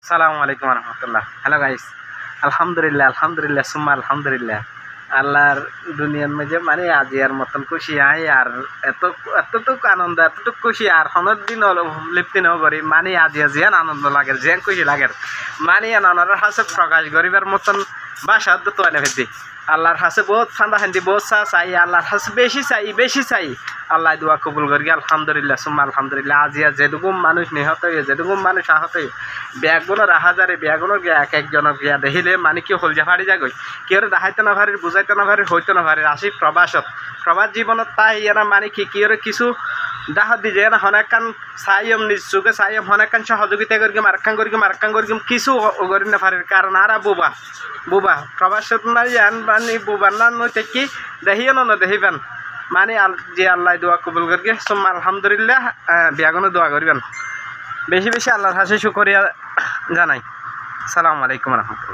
আসসালামু আলাইকুম রহমতুল্লাহ। Hello guys, আলহামদুলিল্লাহ আলহামদুলিল্লাহ সুম্মা আলহামদুলিল্লাহ। আল্লাহর দুনিয়ার মাঝে মানে আজিয়ার মতন খুশি আই আর এতটুক আনন্দ এতটুক খুশি আর হনের দিন লিপ্তি ন করি মানে আজিয়া জিয়ান আনন্দ লাগে জিয়ান খুশি লাগে মানে আনার হাসে প্রকাশ করিবার মতন বাসা তো এনে ফেদি আল্লাহর হাসে বহুত ঠান্ডা খান্দি বহুত চাই আল্লাহর হাসে বেশি চাই আল্লাহ দোয়া কবুল করি আলহামদুলিল্লাহ সুম্মা আলহামদুলিল্লাহ। আজিয়া যেটুকুম মানুষ নিহত হয়ে যেটুকুম মানুষ আহত হয়ে ব্যাগুনের হাজারে ব্যাগুনের গিয়া এক একজনের গিয়া দেখিলে মানে কি হল যা ফাড়ি যাগই কেউ দেখাইতে না পারি বুঝাইতে না পারি হইতে না পারি আসি প্রবাস জীবনত তাই এরা মানে কি কিছু ডাহত দি যায় না হনেকান চাইম নিজ চোখে চাইম হনেকান সহযোগিতা করি মারকান করি কিছু করি না পারি কারণ আর বুবা প্রবাসত না জান মানে বুবার না নইতে কি দেখিও না দেখিবেন মানে যে আল্লাহ দোয়া কবুল করি সুম্মা আলহামদুলিল্লাহ। বিয়াগুনো দোয়া করিবেন বেশি বেশি আল্লাহর হাসে শুকরিয়া জানাই। আসসালামু আলাইকুম রহমতুল্লাহ।